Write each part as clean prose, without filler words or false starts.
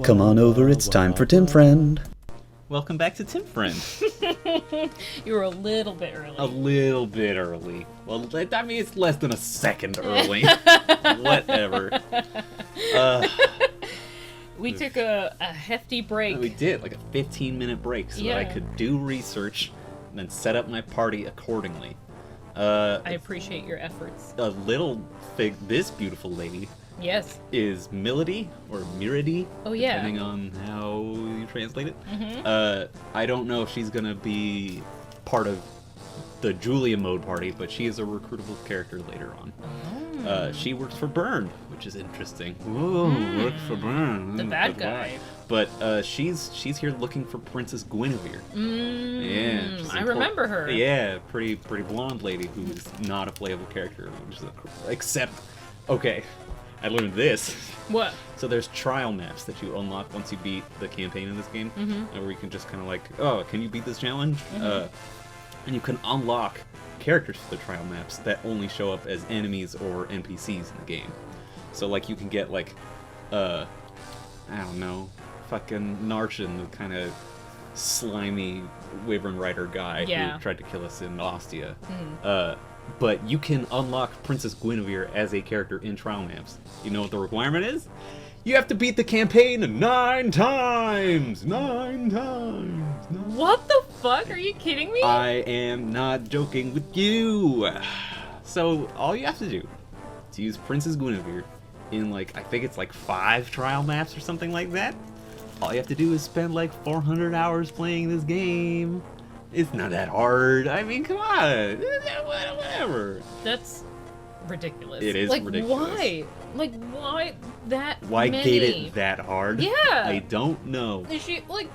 Come on over, it's time for Tim Friend. Welcome back to Tim Friend. You were a little bit early. A little bit early. Well, I mean, it's less than a second early. Whatever. We took a hefty break. We did, like a 15-minute break so that I could do research and then set up my party accordingly. I appreciate your efforts. A little thing, this beautiful lady is Milady, or Mirady, depending on how you translate it. Mm-hmm. I don't know if she's going to be part of the Julia mode party, but she is a recruitable character later on. Oh. She works for Byrne, which is interesting. Ooh, works for Byrne. The bad guy. But she's here looking for Princess Guinevere. Yeah, I remember her. Yeah, pretty blonde lady who's not a playable character, except, okay, I learned this. What? So there's trial maps that you unlock once you beat the campaign in this game, where you can just kind of like, oh, can you beat this challenge? And you can unlock characters for the trial maps that only show up as enemies or NPCs in the game. So like you can get like, I don't know, fucking Narshan, the kind of slimy Wyvern Rider guy who tried to kill us in Ostia. But you can unlock Princess Guinevere as a character in trial maps. You know what the requirement is? You have to beat the campaign 9 times! 9 times! What the fuck? Are you kidding me? I am not joking with you! So, all you have to do is use Princess Guinevere in, like, I think it's like 5 trial maps or something like that. All you have to do is spend like 400 hours playing this game. It's not that hard. I mean, come on. Whatever. That's ridiculous. It is ridiculous. Why? Like, why that Why many? gate it that hard? Yeah. I don't know. Is she, like...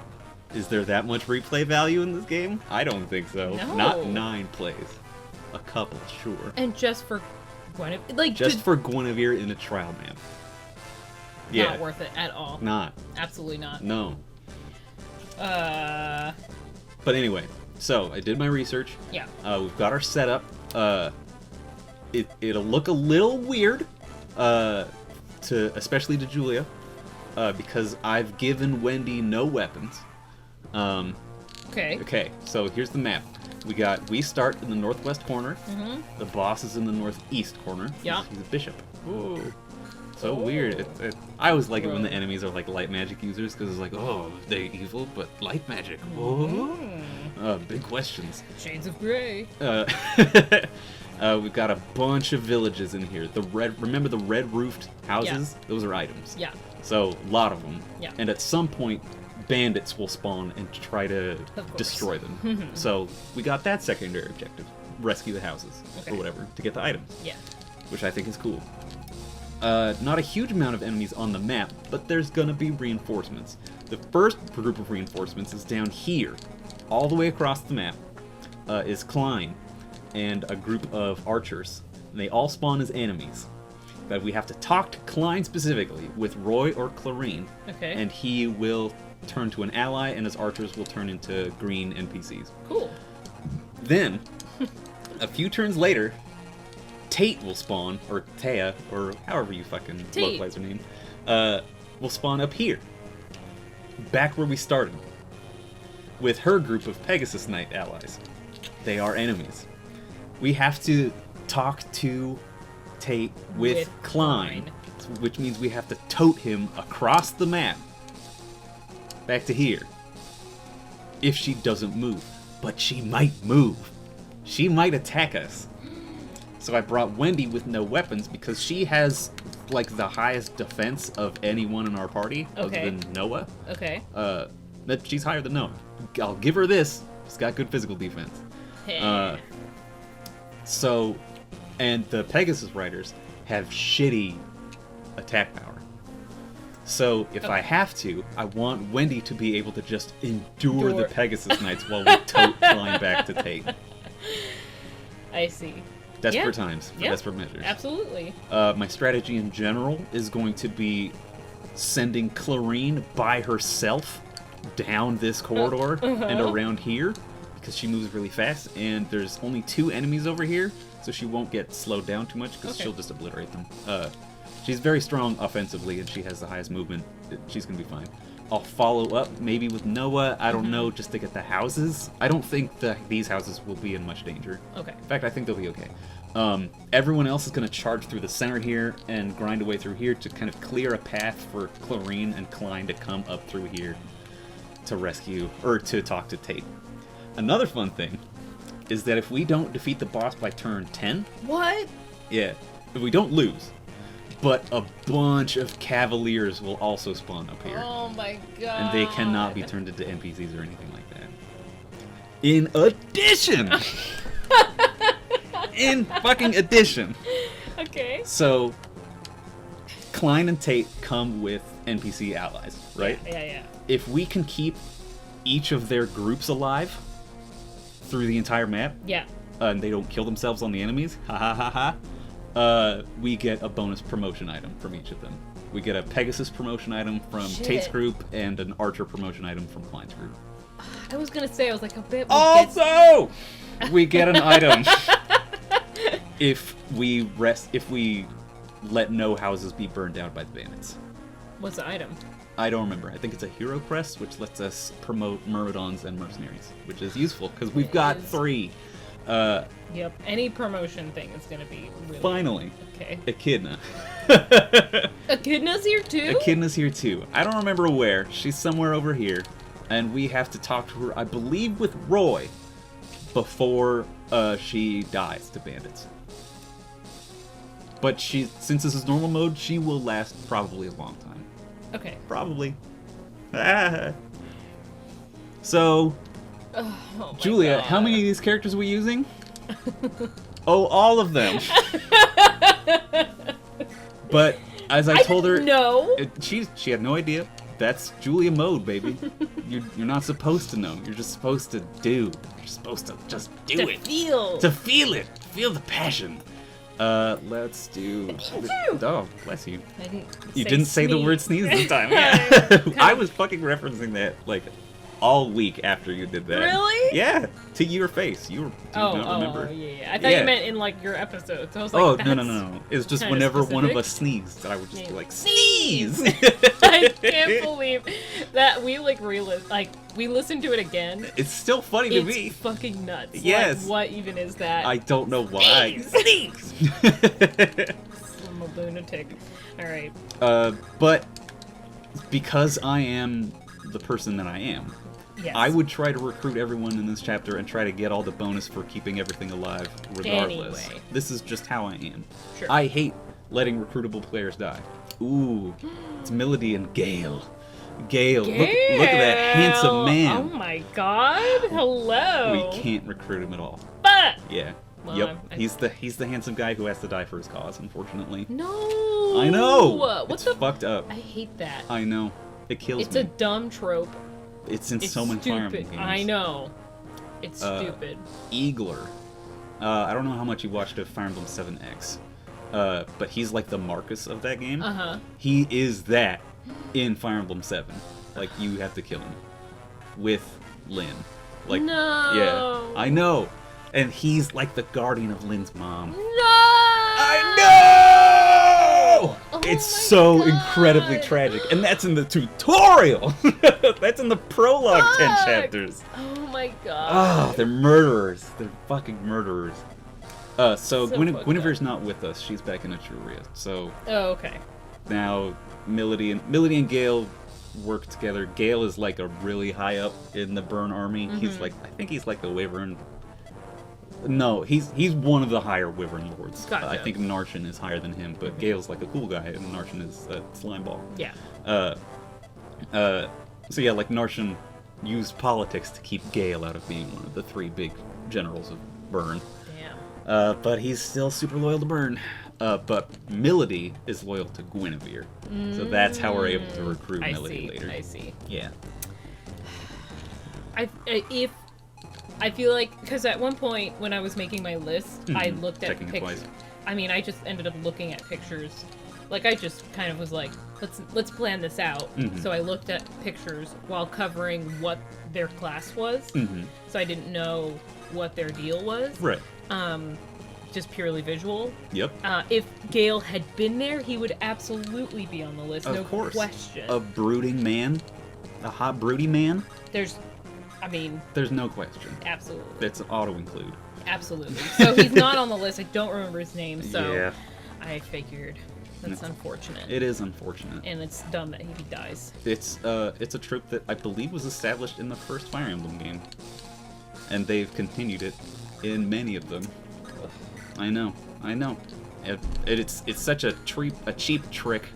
Is there that much replay value in this game? I don't think so. No. Not 9 plays. A couple, sure. And just for Guinevere? Like, just for Guinevere in a trial map. Yeah. Not worth it at all. Not. Absolutely not. No. But anyway, so I did my research. Yeah. We've got our setup. It'll look a little weird, especially to Julia, because I've given Wendy no weapons. Okay. Okay, so here's the map. We start in the northwest corner. The boss is in the northeast corner. Yeah. He's a bishop. Ooh. So weird. I always like it when the enemies are like light magic users, because it's like, oh, they're evil, but light magic. Big questions. Shades of Grey. We've got a bunch of villages in here. Remember the red-roofed houses? Yeah. Those are items. Yeah. So, a lot of them. Yeah. And at some point, bandits will spawn and try to destroy them. So, we got that secondary objective. Rescue the houses, or whatever, to get the items. Yeah. Which I think is cool. Not a huge amount of enemies on the map, but there's gonna be reinforcements. The first group of reinforcements is down here. All the way across the map is Klein and a group of archers. And they all spawn as enemies. But we have to talk to Klein specifically with Roy or Clarine. Okay. And he will turn to an ally, and his archers will turn into green NPCs. Cool. Then, a few turns later, Tate will spawn, or Taya, or however you fucking localize her name, will spawn up here. Back where we started. With her group of Pegasus Knight allies. They are enemies. We have to talk to Tate with Klein, which means we have to tote him across the map. Back to here. If she doesn't move. But she might move. She might attack us. So I brought Wendy with no weapons because she has, like, the highest defense of anyone in our party, other than Noah. Okay. She's higher than Noah. I'll give her this. She's got good physical defense. Hey. And the Pegasus Riders have shitty attack power. So if I have to, I want Wendy to be able to just endure the Pegasus Knights while we tote Klein back to Tate. I see. Desperate times for desperate measures. Absolutely. My strategy in general is going to be sending Clarine by herself down this corridor and around here, because she moves really fast, and there's only 2 enemies over here, so she won't get slowed down too much, because she'll just obliterate them. She's very strong offensively, and she has the highest movement. She's going to be fine. I'll follow up maybe with Noah, I don't know, just to get the houses. I don't think these houses will be in much danger. Okay. In fact, I think they'll be okay. Everyone else is going to charge through the center here and grind away through here to kind of clear a path for Clarine and Klein to come up through here to rescue, or to talk to Tate. Another fun thing is that if we don't defeat the boss by turn 10... What? Yeah, if we don't lose, but a bunch of Cavaliers will also spawn up here. Oh my god. And they cannot be turned into NPCs or anything like that. In addition! In fucking addition! Okay. So, Klein and Tate come with NPC allies, right? Yeah. If we can keep each of their groups alive through the entire map, Yeah. And they don't kill themselves on the enemies, we get a bonus promotion item from each of them. We get a Pegasus promotion item from Tate's group and an Archer promotion item from Klein's group. I was gonna say, I was like, I bet Also, we get an item if we let no houses be burned down by the bandits. What's the item? I don't remember. I think it's a hero crest, which lets us promote Myrmidons and Mercenaries, which is useful because we've got 3. Yep. Any promotion thing is gonna be really Finally, okay. Echidna. Echidna's here too? Echidna's here too. I don't remember where. She's somewhere over here, and we have to talk to her, I believe, with Roy before she dies to bandits. But since this is normal mode, she will last probably a long time. Okay. Probably. So, Oh Julia, how many of these characters are we using? Oh, all of them. But as I told her, no. She had no idea. That's Julia mode, baby. You're not supposed to know. You're just supposed to do. You're supposed to just do To it. feel. To feel it. Feel the passion. Let's do. Oh, bless you. You didn't say the word sneeze this time. Yeah. I was fucking referencing that like all week after you did that. Really? Yeah. To your face. You don't remember. Yeah. I thought you meant in like your episodes. I was like, Oh, that's no. It's just kinda whenever one of specific. us sneezed, I would just be like, sneeze! I can't believe that we we listened to it again. It's still funny to It's me. fucking nuts. Yes. Like, what even is that? I don't know why. Sneeze! I'm a lunatic. Alright. But because I am the person that I am, Yes. I would try to recruit everyone in this chapter and try to get all the bonus for keeping everything alive regardless. Anyway. This is just how I am. Sure. I hate letting recruitable players die. Ooh, it's Melody and Gale. Gale, look at that handsome man. Oh my god. Hello. We can't recruit him at all. But Yeah. Well, Yep. I- He's the handsome guy who has to die for his cause, unfortunately. no. I know. What It's the fucked up. I hate that. I know. It kills It's me. a dumb trope. It's in It's so many Fire stupid. Emblem games. I know. It's stupid. Eagler. I don't know how much you watched of Fire Emblem 7X, but he's like the Marcus of that game. Uh-huh. He is that in Fire Emblem 7. Like, you have to kill him with Lynn. Like, No. Yeah, I know. And he's like the guardian of Lynn's mom. No. I know! Oh It's my so God. incredibly tragic. And that's in the tutorial! That's in the prologue 10 Fuck. chapters. Oh my god. Ah, they're murderers. They're fucking murderers. So So fucked Guinevere's not with us. She's back in Etruria. So Oh, okay. now Melody and Gale work together. Gale is like a really high up in the Burn army. He's like, I think he's like the Wyvern. No, he's one of the higher Wyvern lords. Gotcha. I think Narshan is higher than him, but Gale's like a cool guy, and Narshan is a slimeball. Yeah. So yeah, like Narshan used politics to keep Gale out of being one of the 3 big generals of Burn. Damn. But he's still super loyal to Burn. But Melody is loyal to Guinevere. So that's how we're able to recruit Melody later. I see. Yeah. I feel like, because at one point when I was making my list, I looked at Checking it pictures. twice. I mean, I just ended up looking at pictures. Like, I just kind of was like, let's plan this out. So I looked at pictures while covering what their class was. So I didn't know what their deal was. Right. just purely visual. Yep. If Gale had been there, he would absolutely be on the list. Of no course. question. A brooding man. A hot broody man. There's no question. Absolutely. That's auto-include. Absolutely. So he's not on the list. I don't remember his name, so Yeah. I figured that's unfortunate. It is unfortunate. And it's dumb that he dies. It's a trope that I believe was established in the first Fire Emblem game. And they've continued it in many of them. I know. It's such a cheap trick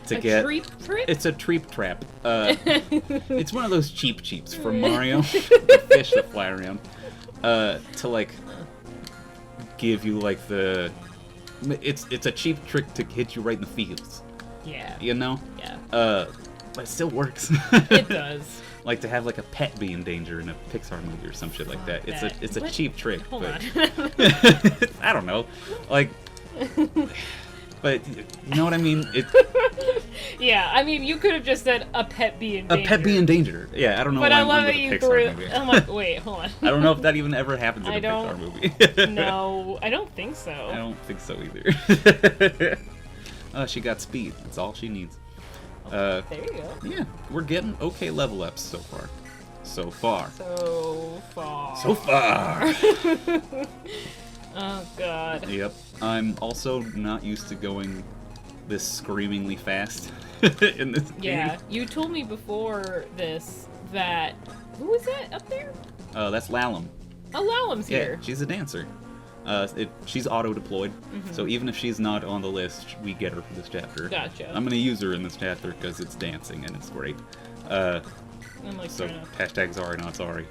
to get. A cheap trick? It's a treep trap. It's one of those cheaps from Mario. The fish that fly around. To like give you like the. It's a cheap trick to hit you right in the feels. Yeah. You know? Yeah. But it still works. It does. Like to have like a pet be in danger in a Pixar movie or some shit like that. It's a cheap trick. Hold but on. I don't know. Like, but you know what I mean? Yeah, I mean, you could have just said a pet be in danger. A pet be in danger. Yeah, I don't know. But why I love that I'm you with a threw. Pixar movie. I'm like, wait, hold on. I don't know if that even ever happens in a Pixar movie. No, I don't think so. I don't think so either. She got speed. That's all she needs. There you go. Yeah, we're getting okay level ups so far. So far. Oh, God. Yep. I'm also not used to going this screamingly fast in this game. Yeah, you told me before this that... Who is that up there? That's Lalum. Oh, Lalam's here. Yeah, she's a dancer. She's auto-deployed, so even if she's not on the list, we get her for this chapter. Gotcha. I'm gonna use her in this chapter because it's dancing and it's great. I'm like, So trying to... hashtag sorry not sorry.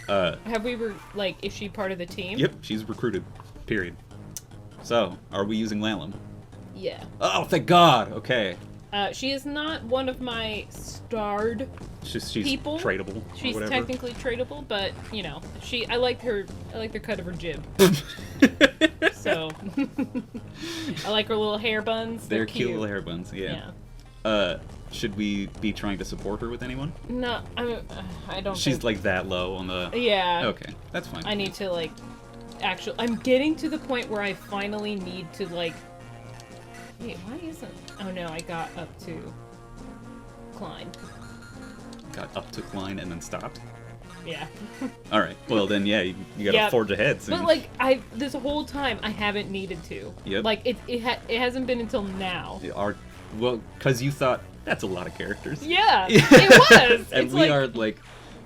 Have we like, is she part of the team? Yep, she's recruited. Period. So, are we using Lalum? Yeah. Oh, thank God. Okay. She is not one of my starred She's people. tradable. Or She's whatever. technically tradable, but you know, I like her cut of her jib. So I like her little hair buns. They're cute little hair buns. Yeah. Should we be trying to support her with anyone? No, I don't. She's like that low on the. Yeah. Okay, that's fine. I need to like. Actually, I'm getting to the point where I finally need to like. Wait, why isn't? Oh no, I got up to Klein. Got up to Klein and then stopped. Yeah. All right. Well then, yeah, you gotta Yep. forge ahead soon. But like this whole time I haven't needed to. Yep. Like it hasn't been until now. Well, because you thought that's a lot of characters. Yeah, it was. And It's we like, are like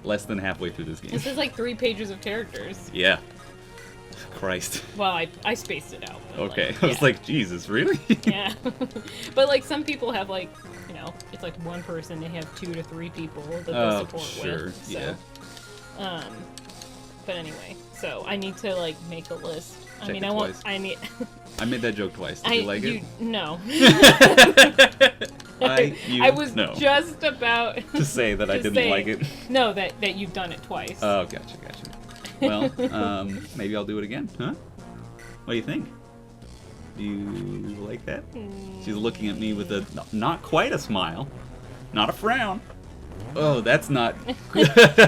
less than halfway through this game. This is like 3 pages of characters. Yeah. Christ. Well, I spaced it out. But Okay. like, I was like, Jesus, really? yeah. But like some people have like, you know, it's like one person, they have 2 to 3 people that they support sure. with. So, Yeah. But anyway, so I need to like make a list. I Check mean, it I want. twice. I need. I made that joke twice. Did you like it? No. I was no. just about to say that I to didn't say- like it. No, that you've done it twice. Oh, gotcha. Well, maybe I'll do it again, huh? What do you think? Do you like that? She's looking at me with a not quite a smile, not a frown. Oh, that's not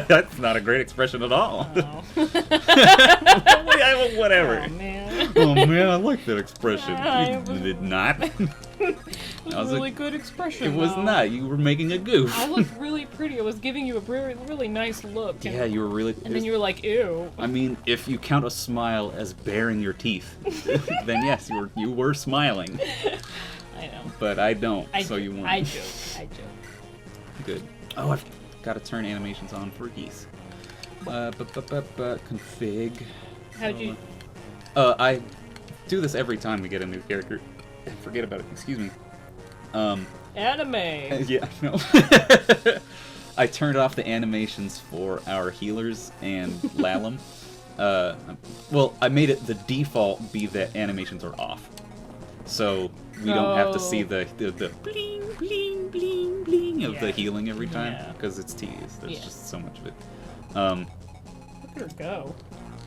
that's not a great expression at all. Oh. Whatever. Oh man. Oh man, I like that expression. I You did not. It was I was a really like, good expression. It was though. not. You were making a goof. I looked really pretty. I was giving you a really, really nice look. And, Yeah, you were really. and then you were like, ew. I mean, if you count a smile as baring your teeth, then yes, you were smiling. I know. But I don't, so you won't. I joke. Good. Oh, I've got to turn animations on for geese. Config. How'd you... I do this every time we get a new character. Forget about it. Excuse me. Anime. Yeah, no. I turned off the animations for our healers and Lalum. Well, I made it the default be that animations are off. So we don't have to see the bling, bling, bling, bling of the healing every time, because it's tedious. There's just so much of it. Look at her go.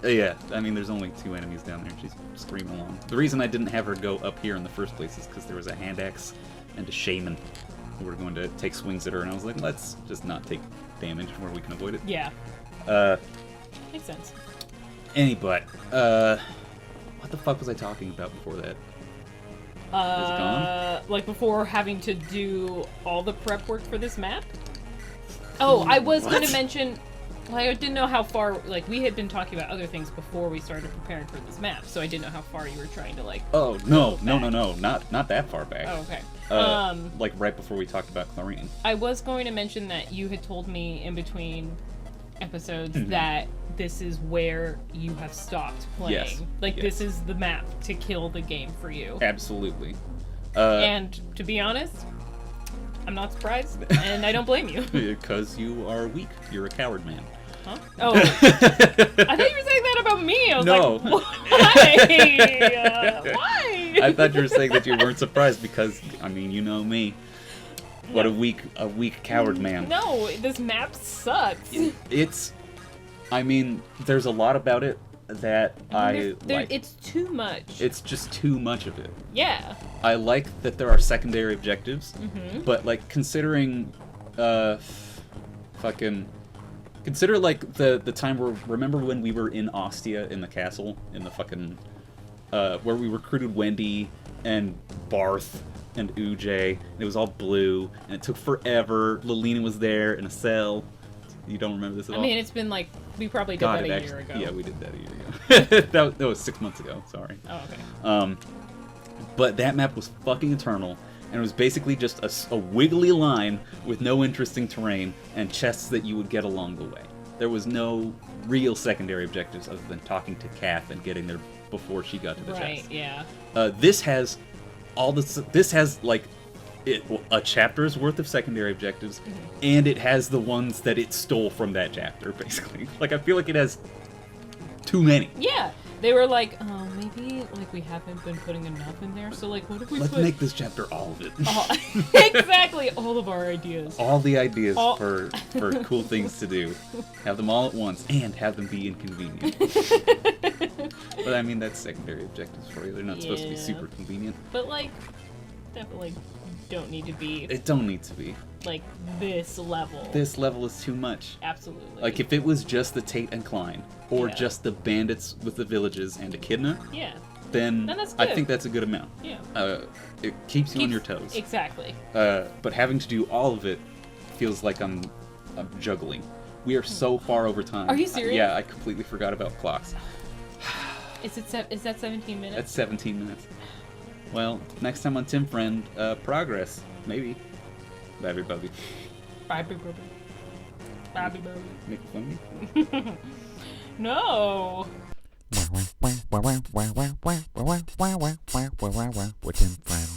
Yeah, I mean, there's only 2 enemies down there. She's screaming along. The reason I didn't have her go up here in the first place is because there was a hand axe and a shaman who were going to take swings at her, and I was like, let's just not take damage where we can avoid it. Yeah. Makes sense. Anyway, What the fuck was I talking about before that? Is it gone? Like before having to do all the prep work for this map? Oh, I was going to mention, like, I didn't know how far, like, we had been talking about other things before we started preparing for this map, so I didn't know how far you were trying to, like, Oh, no, not that far back. Oh, okay. Like right before we talked about chlorine. I was going to mention that you had told me in between episodes that this is where you have stopped playing. Yes. Like, Yes. this is the map to kill the game for you. Absolutely. And, to be honest, I'm not surprised, and I don't blame you. Because you are weak. You're a coward man. Huh? Oh. I thought you were saying that about me. I was No. like, why? Why? I thought you were saying that you weren't surprised because, I mean, you know me. What a weak coward man. No, this map sucks. It's, I mean, there's a lot about it that I like. It's too much. It's just too much of it. Yeah. I like that there are secondary objectives, but like considering, consider like the time where, remember when we were in Ostia in the castle, in the fucking, where we recruited Wendy and Barth and Uj, and it was all blue, and it took forever. Lilina was there in a cell. You don't remember this at all? I mean, it's been like, we probably did God, that it a year actually, ago. yeah, we did that a year ago. that was 6 months ago, sorry. Oh, okay. But that map was fucking eternal, and it was basically just a wiggly line with no interesting terrain and chests that you would get along the way. There was no real secondary objectives other than talking to Kath and getting there before she got to the Right, chest. yeah. This has all this. This has like a chapter's worth of secondary objectives, and it has the ones that it stole from that chapter. Basically, like I feel like it has too many. Yeah. They were like, oh, maybe like we haven't been putting enough in there. So like, what if we Let's put make this chapter all of it. exactly all of our ideas. All the ideas All- for cool things to do. Have them all at once and have them be inconvenient. But I mean, that's secondary objectives for you. They're not supposed to be Yeah. super convenient. But like, definitely don't need to be It don't need to be. like this level. This level is too much. Absolutely. Like if it was just the Tate and Klein, or Yeah. just the bandits with the villages and Echidna, Yeah. then that's I good. think that's a good amount. Yeah. It keeps you on your toes. Exactly. But having to do all of it feels like I'm juggling. We are so far over time. Are you serious? Yeah, I completely forgot about clocks. Is that 17 minutes? That's 17 minutes. Well, next time on Tim Friend, progress, maybe. Bye, everybody. Bye, Bobby. Bobby, Bobby. Make fun of me? No. With Tim Friend.